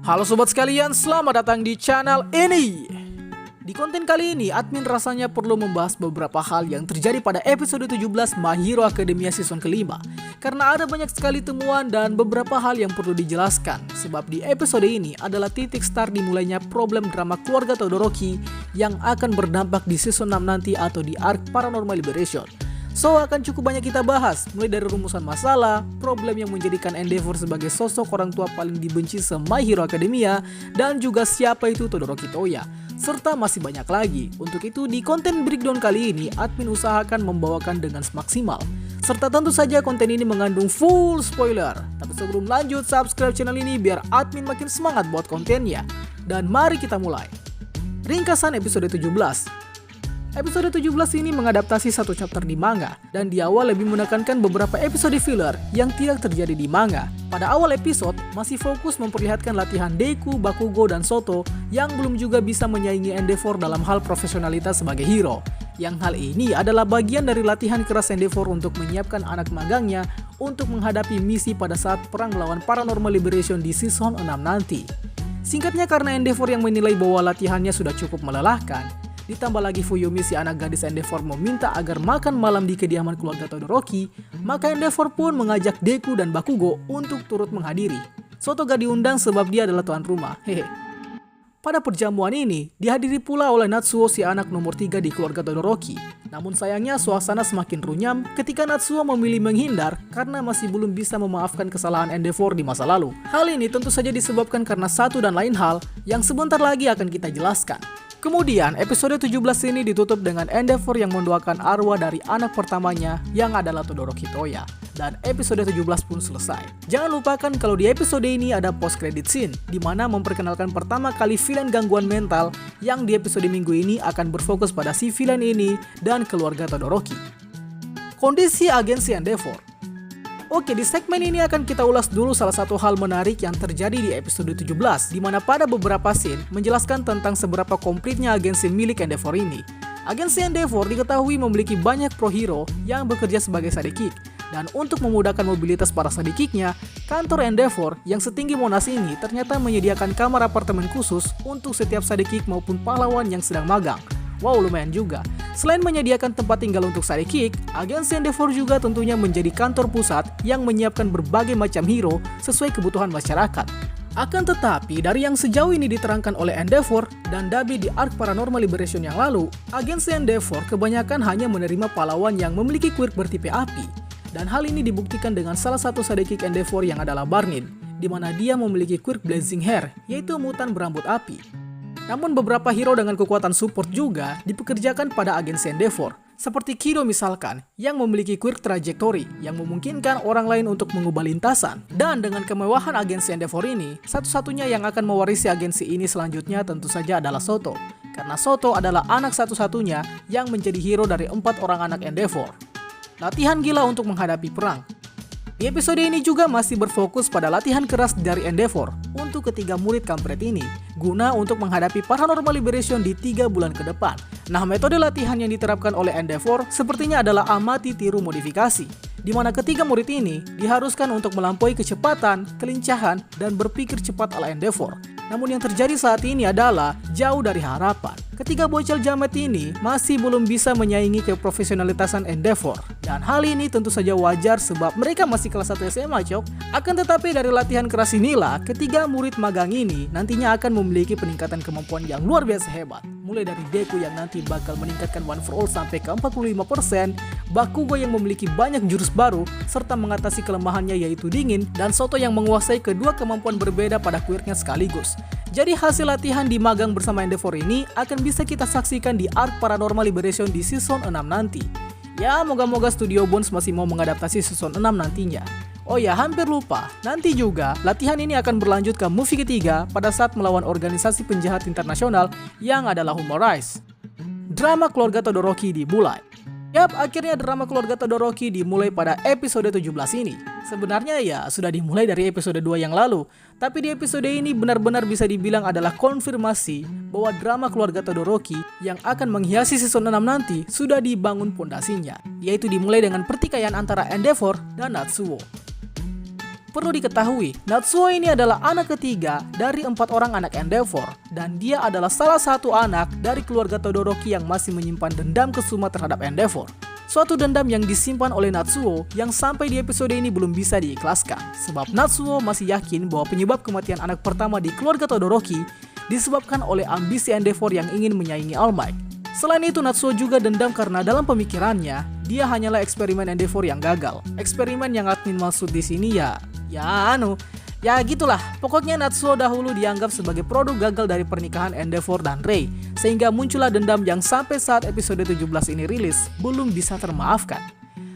Halo sobat sekalian, selamat datang di channel ini. Di konten kali ini, admin rasanya perlu membahas beberapa hal yang terjadi pada episode 17 My Hero Academia season kelima. Karena ada banyak sekali temuan dan beberapa hal yang perlu dijelaskan. Sebab di episode ini adalah titik start dimulainya problem drama keluarga Todoroki yang akan berdampak di season 6 nanti atau di arc Paranormal Liberation. So, akan cukup banyak kita bahas, mulai dari rumusan masalah, problem yang menjadikan Endeavor sebagai sosok orang tua paling dibenci se-My Hero Academia, dan juga siapa itu Todoroki Toya, serta masih banyak lagi. Untuk itu, di konten breakdown kali ini, admin usahakan membawakan dengan semaksimal. Serta tentu saja konten ini mengandung full spoiler. Tapi sebelum lanjut, subscribe channel ini biar admin makin semangat buat kontennya. Dan mari kita mulai. Ringkasan episode 17. Episode 17 ini mengadaptasi satu chapter di manga, dan di awal lebih menekankan beberapa episode filler yang tidak terjadi di manga. Pada awal episode, masih fokus memperlihatkan latihan Deku, Bakugo, dan Soto yang belum juga bisa menyaingi Endeavor dalam hal profesionalitas sebagai hero. Yang hal ini adalah bagian dari latihan keras Endeavor untuk menyiapkan anak magangnya untuk menghadapi misi pada saat perang melawan Paranormal Liberation di season 6 nanti. Singkatnya, karena Endeavor yang menilai bahwa latihannya sudah cukup melelahkan, ditambah lagi Fuyumi si anak gadis Endeavor meminta agar makan malam di kediaman keluarga Todoroki, maka Endeavor pun mengajak Deku dan Bakugo untuk turut menghadiri. Soto gak diundang sebab dia adalah tuan rumah, hehe. Pada perjamuan ini, dihadiri pula oleh Natsuo si anak nomor 3 di keluarga Todoroki. Namun sayangnya suasana semakin runyam ketika Natsuo memilih menghindar karena masih belum bisa memaafkan kesalahan Endeavor di masa lalu. Hal ini tentu saja disebabkan karena satu dan lain hal yang sebentar lagi akan kita jelaskan. Kemudian, episode 17 ini ditutup dengan Endeavor yang mendoakan arwah dari anak pertamanya yang adalah Todoroki Toya. Dan episode 17 pun selesai. Jangan lupakan kalau di episode ini ada post credit scene, di mana memperkenalkan pertama kali villain gangguan mental yang di episode minggu ini akan berfokus pada si villain ini dan keluarga Todoroki. Kondisi agensi Endeavor. Oke, di segmen ini akan kita ulas dulu salah satu hal menarik yang terjadi di episode 17, di mana pada beberapa scene menjelaskan tentang seberapa komplitnya agensi milik Endeavor ini. Agensi Endeavor diketahui memiliki banyak pro hero yang bekerja sebagai sidekick, dan untuk memudahkan mobilitas para sidekicknya, kantor Endeavor yang setinggi Monas ini ternyata menyediakan kamar apartemen khusus untuk setiap sidekick maupun pahlawan yang sedang magang. Wow, lumayan juga. Selain menyediakan tempat tinggal untuk sidekick, agensi Endeavor juga tentunya menjadi kantor pusat yang menyiapkan berbagai macam hero sesuai kebutuhan masyarakat. Akan tetapi, dari yang sejauh ini diterangkan oleh Endeavor dan Dabi di arc Paranormal Liberation yang lalu, agensi Endeavor kebanyakan hanya menerima pahlawan yang memiliki quirk bertipe api. Dan hal ini dibuktikan dengan salah satu sidekick Endeavor yang adalah Barnid, di mana dia memiliki quirk Blazing Hair, yaitu mutan berambut api. Namun beberapa hero dengan kekuatan support juga dipekerjakan pada agensi Endeavor, seperti Kido misalkan, yang memiliki quirk trajectory yang memungkinkan orang lain untuk mengubah lintasan. Dan dengan kemewahan agensi Endeavor ini, satu-satunya yang akan mewarisi agensi ini selanjutnya tentu saja adalah Soto, karena Soto adalah anak satu-satunya yang menjadi hero dari 4 orang anak Endeavor. Latihan gila untuk menghadapi perang. Di episode ini juga masih berfokus pada latihan keras dari Endeavor untuk ketiga murid kampret ini, guna untuk menghadapi Paranormal Liberation di 3 bulan ke depan. Nah, metode latihan yang diterapkan oleh Endeavor sepertinya adalah amati tiru modifikasi, di mana ketiga murid ini diharuskan untuk melampaui kecepatan, kelincahan, dan berpikir cepat ala Endeavor. Namun yang terjadi saat ini adalah jauh dari harapan. Ketiga bocil jamet ini masih belum bisa menyaingi keprofesionalitasan Endeavor. Dan hal ini tentu saja wajar sebab mereka masih kelas 1 SMA, cok. Akan tetapi dari latihan keras inilah, ketiga murid magang ini nantinya akan memiliki peningkatan kemampuan yang luar biasa hebat. Mulai dari Deku yang nanti bakal meningkatkan One for All sampai ke 45%, Bakugo yang memiliki banyak jurus baru, serta mengatasi kelemahannya yaitu dingin, dan Soto yang menguasai kedua kemampuan berbeda pada quirknya sekaligus. Jadi hasil latihan di magang bersama Endeavor ini akan bisa kita saksikan di arc Paranormal Liberation di season 6 nanti. Ya, moga-moga Studio Bones masih mau mengadaptasi season 6 nantinya. Oh ya, hampir lupa, nanti juga latihan ini akan berlanjut ke movie ketiga pada saat melawan organisasi penjahat internasional yang adalah Humorize. Drama keluarga Todoroki dimulai. Yap, akhirnya drama keluarga Todoroki dimulai pada episode 17 ini. Sebenarnya ya sudah dimulai dari episode 2 yang lalu, tapi di episode ini benar-benar bisa dibilang adalah konfirmasi bahwa drama keluarga Todoroki yang akan menghiasi season 6 nanti sudah dibangun pondasinya, yaitu dimulai dengan pertikaian antara Endeavor dan Natsuo. Perlu diketahui, Natsuo ini adalah anak ketiga dari 4 orang anak Endeavor, dan dia adalah salah satu anak dari keluarga Todoroki yang masih menyimpan dendam kesuma terhadap Endeavor. Suatu dendam yang disimpan oleh Natsuo yang sampai di episode ini belum bisa diikhlaskan, sebab Natsuo masih yakin bahwa penyebab kematian anak pertama di keluarga Todoroki disebabkan oleh ambisi Endeavor yang ingin menyaingi All Might. Selain itu, Natsuo juga dendam karena dalam pemikirannya, dia hanyalah eksperimen Endeavor yang gagal. Eksperimen yang admin maksud di sini ya gitulah. Pokoknya Natsuo dahulu dianggap sebagai produk gagal dari pernikahan Endeavor dan Rei, sehingga muncullah dendam yang sampai saat episode 17 ini rilis belum bisa termaafkan.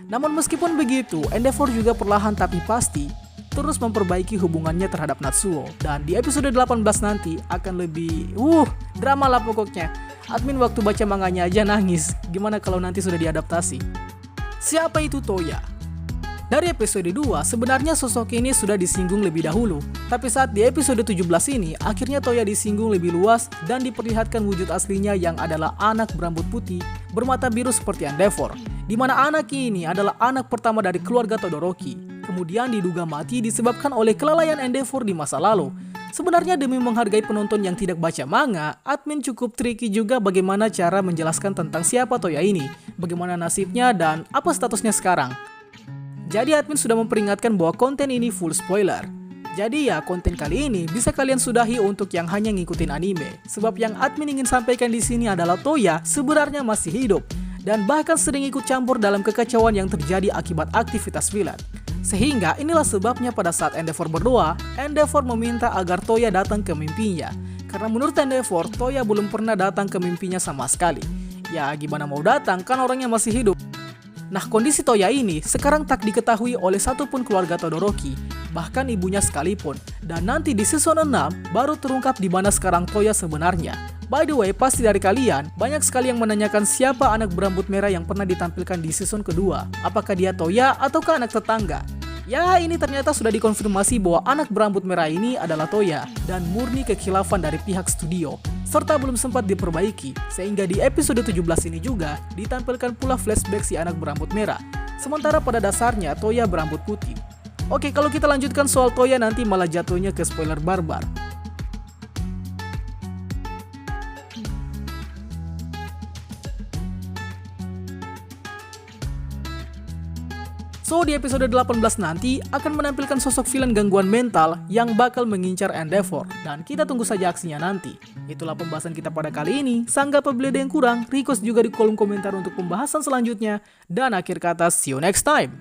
Namun meskipun begitu, Endeavor juga perlahan tapi pasti terus memperbaiki hubungannya terhadap Natsuo, dan di episode 18 nanti akan lebih drama lah pokoknya. Admin waktu baca manganya aja nangis, gimana kalau nanti sudah diadaptasi. Siapa itu Toya? Dari episode 2, sebenarnya sosok ini sudah disinggung lebih dahulu. Tapi saat di episode 17 ini, akhirnya Toya disinggung lebih luas dan diperlihatkan wujud aslinya yang adalah anak berambut putih, bermata biru seperti Endeavor. Di mana anak ini adalah anak pertama dari keluarga Todoroki. Kemudian diduga mati disebabkan oleh kelalaian Endeavor di masa lalu. Sebenarnya demi menghargai penonton yang tidak baca manga, admin cukup tricky juga bagaimana cara menjelaskan tentang siapa Toya ini, bagaimana nasibnya, dan apa statusnya sekarang. Jadi admin sudah memperingatkan bahwa konten ini full spoiler. Jadi ya, konten kali ini bisa kalian sudahi untuk yang hanya ngikutin anime. Sebab yang admin ingin sampaikan di sini adalah Toya sebenarnya masih hidup dan bahkan sering ikut campur dalam kekacauan yang terjadi akibat aktivitas villain. Sehingga inilah sebabnya pada saat Endeavor berdoa, Endeavor meminta agar Toya datang ke mimpinya. Karena menurut Endeavor, Toya belum pernah datang ke mimpinya sama sekali. Ya gimana mau datang, kan orangnya masih hidup. Nah, kondisi Toya ini sekarang tak diketahui oleh satupun keluarga Todoroki, bahkan ibunya sekalipun. Dan nanti di season 6 baru terungkap di mana sekarang Toya sebenarnya. By the way, pasti dari kalian banyak sekali yang menanyakan siapa anak berambut merah yang pernah ditampilkan di season kedua. Apakah dia Toya ataukah anak tetangga? Ya, ini ternyata sudah dikonfirmasi bahwa anak berambut merah ini adalah Toya dan murni kekhilafan dari pihak studio, serta belum sempat diperbaiki, sehingga di episode 17 ini juga ditampilkan pula flashback si anak berambut merah, sementara pada dasarnya Toya berambut putih. Oke, kalau kita lanjutkan soal Toya nanti malah jatuhnya ke spoiler barbar. So, di episode 18 nanti akan menampilkan sosok villain gangguan mental yang bakal mengincar Endeavor, dan kita tunggu saja aksinya nanti. Itulah pembahasan kita pada kali ini. Sanggah apabila ada yang kurang, request juga di kolom komentar untuk pembahasan selanjutnya. Dan akhir kata, see you next time.